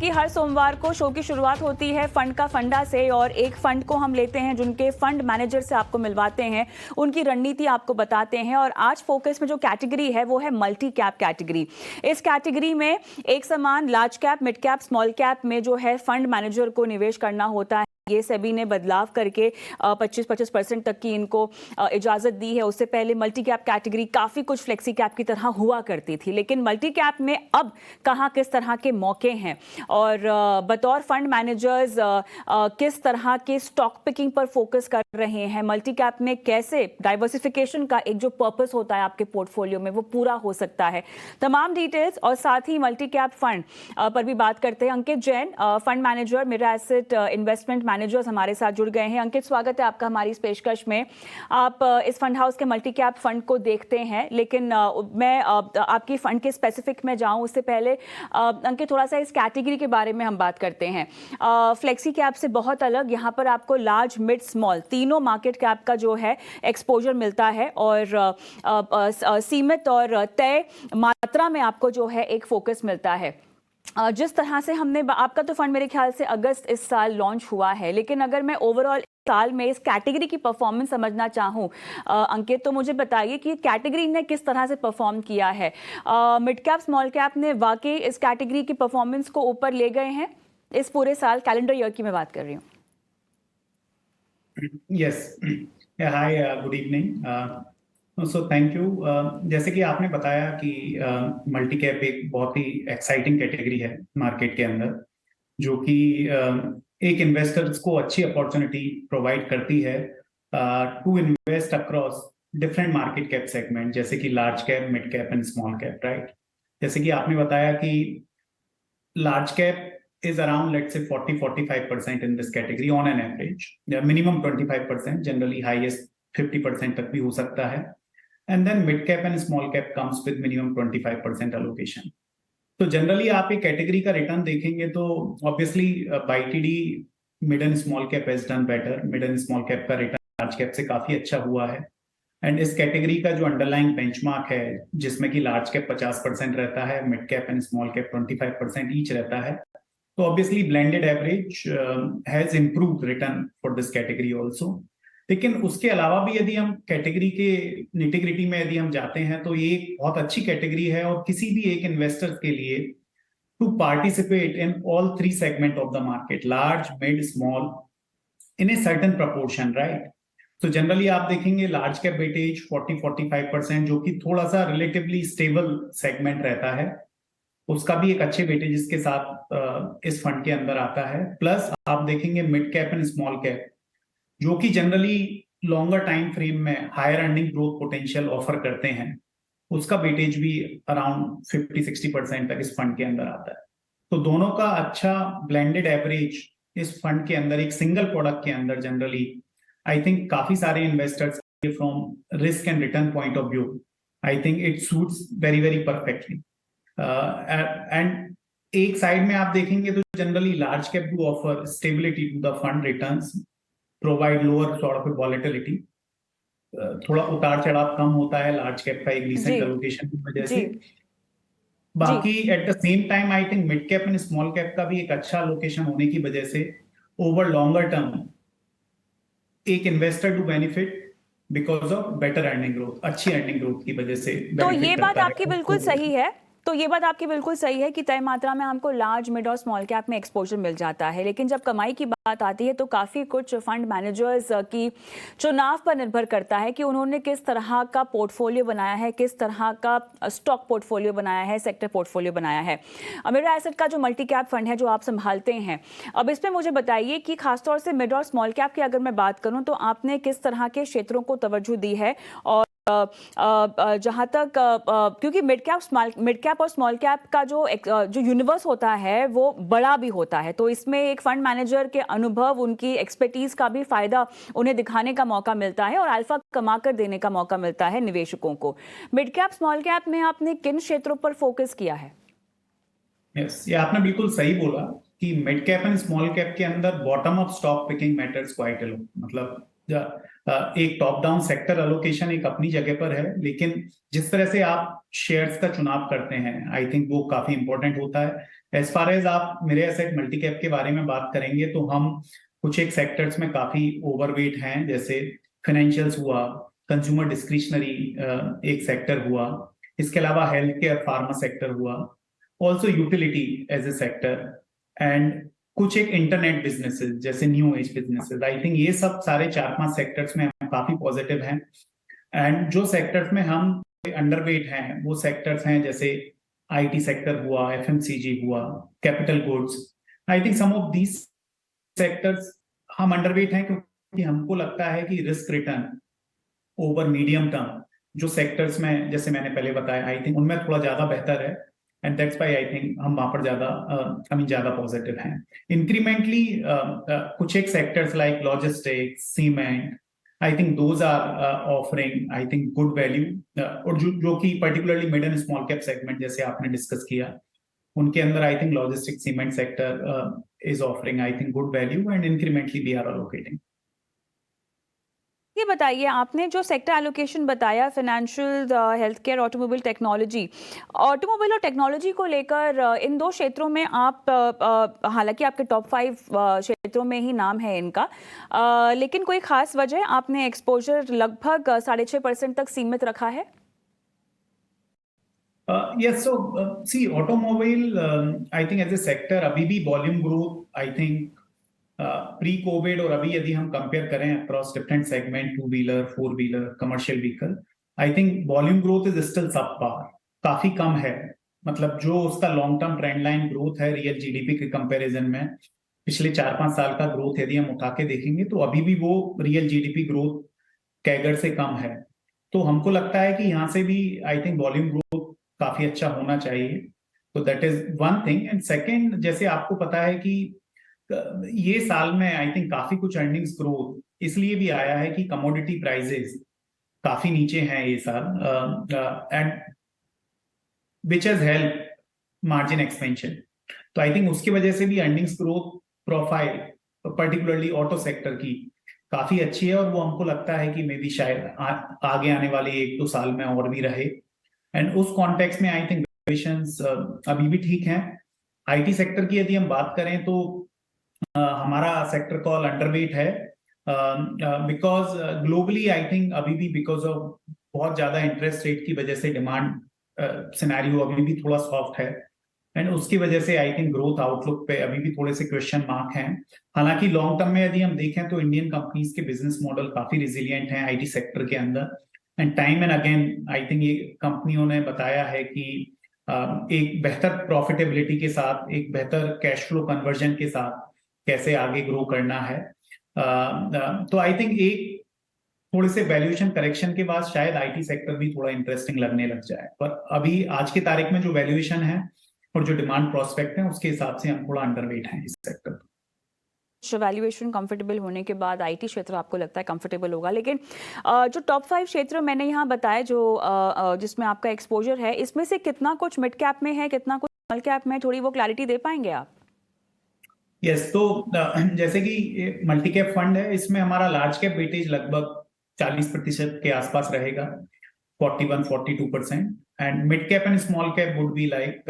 कि हर सोमवार को शो की शुरुआत होती है फंड का फंडा से, और एक फंड को हम लेते हैं जिनके फंड मैनेजर से आपको मिलवाते हैं, उनकी रणनीति आपको बताते हैं। और आज फोकस में जो कैटेगरी है वो है मल्टी कैप कैटेगरी। इस कैटेगरी में एक समान large cap, mid cap, small cap में जो है फंड मैनेजर को निवेश करना होता है। ये सेबी ने बदलाव करके 25% तक की इनको इजाजत दी है। उससे पहले मल्टी कैप कैटेगरी काफी कुछ फ्लेक्सी कैप की तरह हुआ करती थी, लेकिन मल्टी कैप में अब कहां किस तरह के मौके हैं और बतौर फंड मैनेजर्स किस तरह के स्टॉक पिकिंग पर फोकस कर रहे हैं, मल्टी कैप में कैसे डाइवर्सिफिकेशन का एक जो पर्पस होता है आपके पोर्टफोलियो में वो पूरा हो सकता है। तमाम डिटेल्स और साथ ही मल्टी कैप फंड पर भी बात करते हैं। Ankit Jain, fund manager, Mirae asset investment managers हमारे साथ जुड़ गए हैं। अंकित, स्वागत है आपका हमारी इस पेशकश में। आप इस फंड हाउस के मल्टी कैप फंड को देखते हैं, लेकिन मैं आपकी फंड के स्पेसिफिक में जाऊं उससे पहले अंकित, थोड़ा सा इस कैटेगरी के बारे में हम बात करते हैं। फ्लेक्सी कैप से बहुत अलग यहाँ पर आपको लार्ज, मिड, स्मॉल तीनों मार्केट कैप का जो है एक्सपोजर मिलता है और सीमित और तय मात्रा में आपको जो है एक फोकस मिलता है। जिस तरह से हमने आपका तो फंड मेरे ख्याल से अगस्त इस साल लॉन्च हुआ है, लेकिन अगर मैं ओवरऑल साल में इस कैटेगरी की परफॉर्मेंस समझना चाहूँ अंकित, तो मुझे बताइए कि कैटेगरी ने किस तरह से परफॉर्म किया है। मिड कैप, स्मॉल कैप ने वाकई इस कैटेगरी की परफॉर्मेंस को ऊपर ले गए हैं इस पूरे साल, कैलेंडर ईयर की मैं बात कर रही हूँ। Yes, hi, good evening. So thank you. जैसे कि आपने बताया कि मल्टी कैप एक बहुत ही एक्साइटिंग कैटेगरी है मार्केट के अंदर, जो कि एक इन्वेस्टर्स को अच्छी अपॉर्चुनिटी प्रोवाइड करती है to invest across different market cap segment, जैसे कि large cap, mid cap and small cap, right. जैसे कि आपने बताया कि large cap is around, let's say, 40-45% in this category on an average. Minimum 25%, generally highest 50% तक भी हो सकता है. And then mid cap and small cap comes with minimum 25% allocation. तो जनरली आप एक कैटेगरी का रिटर्न देखेंगे तो obviously YTD mid and small cap has done better. Mid and small cap का रिटर्न लार्ज कैप से काफी अच्छा हुआ है। एंड इस कैटेगरी का जो अंडरलाइंग बेंचमार्क है, जिसमें कि लार्ज कैप 50% रहता है, mid cap and small cap 25% each रहता है, तो obviously blended average has improved return for this category also. लेकिन उसके अलावा भी यदि हम कैटेगरी के निटिग्रिटी में यदि हम जाते हैं तो ये एक बहुत अच्छी कैटेगरी है, और किसी भी एक इन्वेस्टर के लिए to participate in all 3 segment of the market, large, mid, small, in a certain proportion, right. तो जनरली आप देखेंगे लार्ज कैप वेटेज 40-45%, जो कि थोड़ा सा रिलेटिवली स्टेबल सेगमेंट रहता है, उसका भी एक अच्छे वेटेजेस के साथ इस फंड के अंदर आता है। प्लस आप देखेंगे mid cap and small cap, जो कि जनरली लॉन्गर टाइम फ्रेम में higher earning growth potential offer करते हैं, उसका वेटेज भी अराउंड 50-60% तक इस फंड के अंदर आता है। तो दोनों का अच्छा ब्लेंडेड एवरेज इस फंड के अंदर, एक सिंगल प्रोडक्ट के अंदर, जनरली आई थिंक काफी सारे investors from risk and return point of view, I think it suits very very perfectly. And एक साइड में आप देखेंगे तो generally large cap do offer stability to the fund returns, provide lower sort of volatility, थोड़ा उतार चढ़ाव कम होता है लार्ज कैप का एक रिसेंट एलोकेशन की वजह से। बाकी at the same time I think mid cap and small cap का भी एक अच्छा लोकेशन होने की वजह से ओवर लॉन्गर टर्म एक investor to benefit because of better earning growth, अच्छी अर्निंग ग्रोथ की वजह से। तो ये बात आपकी बिल्कुल सही है, तो ये बात आपकी बिल्कुल सही है कि तय मात्रा में हमको लार्ज, मिड और स्मॉल कैप में एक्सपोजर मिल जाता है, लेकिन जब कमाई की बात आती है तो काफ़ी कुछ फंड मैनेजर्स की चुनाव पर निर्भर करता है कि उन्होंने किस तरह का पोर्टफोलियो बनाया है, किस तरह का स्टॉक पोर्टफोलियो बनाया है, सेक्टर पोर्टफोलियो बनाया है। मिरा एसेट का जो मल्टी कैप फंड है जो आप संभालते हैं, अब इसमें मुझे बताइए कि खासतौर से मिड और स्मॉल कैप की अगर मैं बात करूँ तो आपने किस तरह के क्षेत्रों को तवज्जो दी है, और जहां तक क्योंकि मिड कैप और स्मॉल कैप का जो यूनिवर्स होता है वो बड़ा भी होता है, तो इसमें एक फंड मैनेजर के अनुभव, उनकी एक्सपर्टीज का भी फायदा उन्हें दिखाने का मौका मिलता है और अल्फा कमा कर देने का मौका मिलता है निवेशकों को। मिड कैप, स्मॉल कैप में आपने किन क्षेत्रों पर फोकस किया है? यस, ये आपने बिल्कुल सही बोला कि mid cap and small cap के अंदर bottom up stock picking matters quite a lot. मतलब एक टॉप डाउन सेक्टर एलोकेशन एक अपनी जगह पर है, लेकिन जिस तरह से आप शेयर्स का चुनाव करते हैं, आई थिंक वो काफी इंपॉर्टेंट होता है। एज फार एज आप मेरे एसेट मल्टी कैप के बारे में बात करेंगे तो हम कुछ एक सेक्टर्स में काफी ओवरवेट हैं, जैसे फाइनेंशियल्स हुआ, कंज्यूमर डिस्क्रिशनरी एक सेक्टर हुआ, इसके अलावा हेल्थ केयर फार्मा सेक्टर हुआ, also utility as a sector, and कुछ एक इंटरनेट बिजनेसेस जैसे new age businesses. I think ये सब सारे 4-5 सेक्टर्स में हम काफी पॉजिटिव हैं। एंड जो सेक्टर्स में हम अंडरवेट हैं वो सेक्टर्स हैं जैसे आईटी सेक्टर हुआ, एफएमसीजी हुआ, capital goods. I think some of these sectors हम अंडरवेट हैं क्योंकि हमको लगता है कि risk return over medium term जो सेक्टर्स में, जैसे मैंने पहले बताया, आई थिंक उनमें थोड़ा ज्यादा बेहतर है, and that's why I think हम वहां पर ज्यादा पॉजिटिव हैं। इंक्रीमेंटली कुछ एक sectors like logistics, cement, I think those are offering I think good value, और जो कि particularly mid and small cap segment जैसे आपने डिस्कस किया, उनके अंदर I think logistics cement sector is offering I think good value, and incrementally we are allocating. ये बताइए, आपने जो सेक्टर एलोकेशन बताया, financial, health care, automobile, technology, automobile और टेक्नोलॉजी को लेकर इन दो क्षेत्रों में आप, हालांकि आपके टॉप 5 क्षेत्रों में ही नाम है इनका, लेकिन कोई खास वजह आपने एक्सपोजर लगभग 6.5% तक सीमित रखा है? Yes, so see, automobile, I think as a sector अभी भी volume growth I think pre Covid और अभी यदि हम कंपेयर करें across different segment, 2 wheeler, 4 wheeler, commercial vehicle, I think volume growth is still सब पार, काफी कम है। मतलब जो उसका long term trend line growth है रियल जीडीपी के कंपैरिजन में, पिछले 4-5 साल का ग्रोथ यदि हम उठा के देखेंगे तो अभी भी वो रियल जीडीपी ग्रोथ कैगर से कम है। तो हमको लगता है कि यहाँ से भी आई थिंक वॉल्यूम ग्रोथ काफी अच्छा होना चाहिए। तो that is one thing. And second, जैसे आपको पता है कि ये साल में आई थिंक काफी कुछ अर्निंग्स ग्रोथ इसलिए भी आया है कि कमोडिटी प्राइसेस काफी नीचे हैं ये साल, and which has help margin expansion. तो आई थिंक उसकी वजह से भी earnings growth profile particularly auto sector की काफी अच्छी है, और वो हमको लगता है कि मे बी शायद आगे आने वाले 1-2 साल में और भी रहे। एंड उस कॉन्टेक्स्ट में आई थिंक वैल्यूएशंस अभी भी ठीक हैं। आईटी सेक्टर की यदि हम बात करें तो हमारा सेक्टर कॉल अंडरवेट है, बिकॉज ग्लोबली आई थिंक अभी भी बिकॉज ऑफ बहुत ज्यादा इंटरेस्ट रेट की वजह से डिमांड सिनेरियो अभी भी थोड़ा सॉफ्ट है, एंड उसकी वजह से आई थिंक ग्रोथ आउटलुक पे अभी भी थोड़े से क्वेश्चन मार्क हैं। हालांकि लॉन्ग टर्म में यदि हम देखें तो इंडियन कंपनीज के बिजनेस मॉडल काफी रिजिलियंट हैं आईटी सेक्टर के अंदर, and time and again I think ये कंपनियों ने बताया है कि एक बेहतर प्रॉफिटेबिलिटी के साथ, एक बेहतर कैश फ्लो कन्वर्जन के साथ कैसे आगे ग्रो करना है। तो आई थिंक एक थोड़े से वैल्यूएशन करेक्शन के बाद शायद आईटी सेक्टर भी थोड़ा इंटरेस्टिंग लगने लग जाए, पर अभी आज की तारीख में जो वैल्यूएशन है और जो डिमांड प्रोस्पेक्ट है उसके हिसाब से हम थोड़ा अंडरवेट हैं इस सेक्टर पर। वैल्यूएशन कंफर्टेबल होने के बाद आईटी क्षेत्र आपको लगता है कंफर्टेबल होगा, लेकिन जो टॉप 5 क्षेत्र मैंने यहाँ बताया जो जिसमें आपका एक्सपोजर है, इसमें से कितना कुछ मिड कैप में है, कितना कुछ स्मॉल कैप में, थोड़ी वो क्लैरिटी दे पाएंगे आप? यस, तो जैसे कि मल्टी कैप फंड है, इसमें हमारा लार्ज कैप वेटेज लगभग 40% के आसपास रहेगा, 41-42%, and mid cap and small cap would be like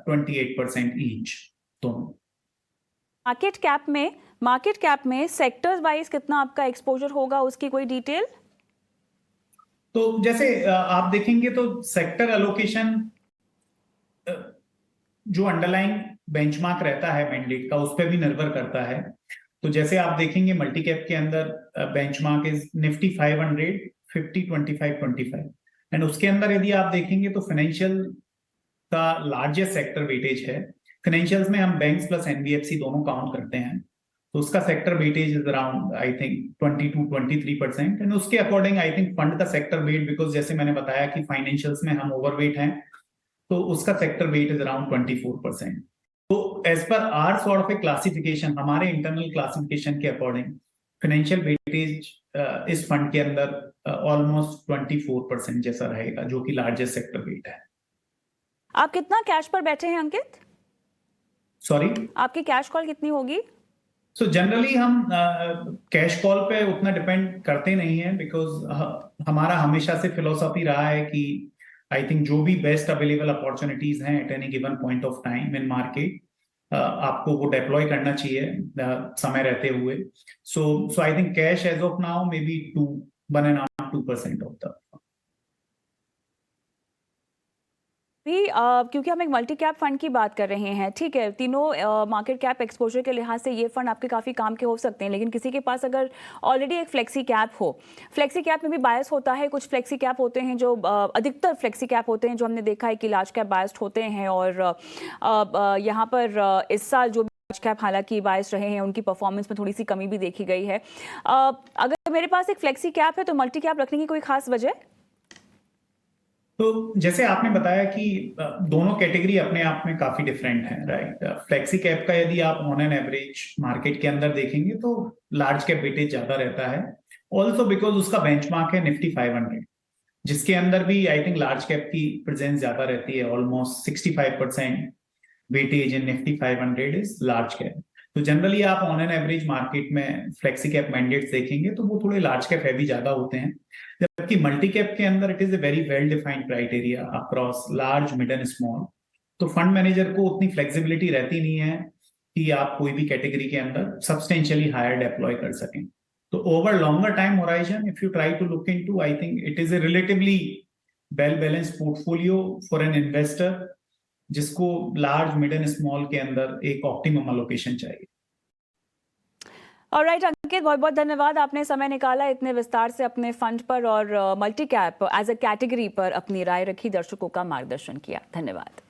28% each. तो मार्केट कैप में सेक्टर्स वाइज कितना आपका एक्सपोजर होगा, उसकी कोई डिटेल? तो जैसे आप देखेंगे तो सेक्टर एलोकेशन जो अंडरलाइंग बेंचमार्क रहता है मैंडेट का उस पर भी निर्भर करता है। तो जैसे आप देखेंगे मल्टी कैप के अंदर बेंचमार्क इज निफ्टी 500 50-25-25, एंड उसके अंदर यदि आप देखेंगे तो फाइनेंशियल का लार्जेस्ट सेक्टर वेटेज है। फाइनेंशियल्स में हम बैंक्स प्लस एनबीएफसी दोनों काउंट करते हैं, तो उसका sector weightage is around I think 22-23%, and उसके अकॉर्डिंग आई थिंक फंड का सेक्टर वेट, बिकॉज जैसे मैंने बताया कि फाइनेंशियल्स में हम ओवरवेट हैं, तो उसका सेक्टर वेट इज अराउंड 24%। तो as per our sort of a classification, हमारे इंटरनल क्लासिफिकेशन के अकॉर्डिंग फाइनेंशियल वेटेज इस फंड के अंदर ऑलमोस्ट 24% जैसा रहेगा, जो कि लार्जेस्ट सेक्टर वेट है। आप कितना कैश पर बैठे हैं अंकित? सॉरी, आपकी कैश कॉल कितनी होगी? सो जनरली हम कैश कॉल पे उतना डिपेंड करते नहीं है, बिकॉज हमारा हमेशा से फिलोसॉफी रहा है कि आई थिंक जो भी बेस्ट अवेलेबल अपॉर्चुनिटीज हैं at any given point of time in market, आपको वो डिप्लॉय करना चाहिए समय रहते हुए. So I think cash as of now may be 1.5-2% of the. भी क्योंकि हम एक मल्टी कैप फंड की बात कर रहे हैं, ठीक है, तीनों मार्केट कैप एक्सपोजर के लिहाज से ये फंड आपके काफ़ी काम के हो सकते हैं, लेकिन किसी के पास अगर ऑलरेडी एक फ्लेक्सी कैप हो, फ्लेक्सी कैप में भी बायस होता है. कुछ फ्लेक्सी कैप होते हैं जो अधिकतर फ्लेक्सी कैप होते हैं जो हमने देखा है कि लार्ज कैप बायस्ड होते हैं, और यहाँ पर इस साल जो लार्ज कैप हालांकि बायस रहे हैं उनकी परफॉर्मेंस में थोड़ी सी कमी भी देखी गई है. अगर मेरे पास एक फ्लेक्सी कैप है तो मल्टी कैप रखने की कोई खास वजह? तो जैसे आपने बताया कि दोनों कैटेगरी अपने आप में काफी डिफरेंट है, राइट. फ्लेक्सी कैप का यदि आप ऑन एन एवरेज मार्केट के अंदर देखेंगे तो लार्ज कैप वेटेज ज्यादा रहता है, ऑल्सो बिकॉज उसका बेंचमार्क है निफ्टी 500, जिसके अंदर भी आई थिंक लार्ज कैप की प्रेजेंस ज्यादा रहती है. Almost 65% weightage in Nifty 500 is large cap. तो जनरली आप ऑन एन एवरेज मार्केट में फ्लेक्सी कैप मैंडेट्स देखेंगे तो वो थोड़े लार्ज कैप हैवी ज्यादा होते हैं, जबकि मल्टी कैप के अंदर it is a very well defined criteria across large, mid and small. तो फंड मैनेजर को उतनी फ्लेक्सिबिलिटी रहती नहीं है कि आप कोई भी कैटेगरी के अंदर सब्सटेंशियली हायर डिप्लॉय कर सकें. तो over longer time horizon if you try to look into, I think it is a relatively well balanced portfolio for an investor जिसको लार्ज, मिड एंड स्मॉल के अंदर एक ऑप्टिमम अलोकेशन चाहिए. Alright Ankit, बहुत बहुत धन्यवाद, आपने समय निकाला इतने विस्तार से अपने फंड पर और multi cap as a category पर अपनी राय रखी, दर्शकों का मार्गदर्शन किया. धन्यवाद.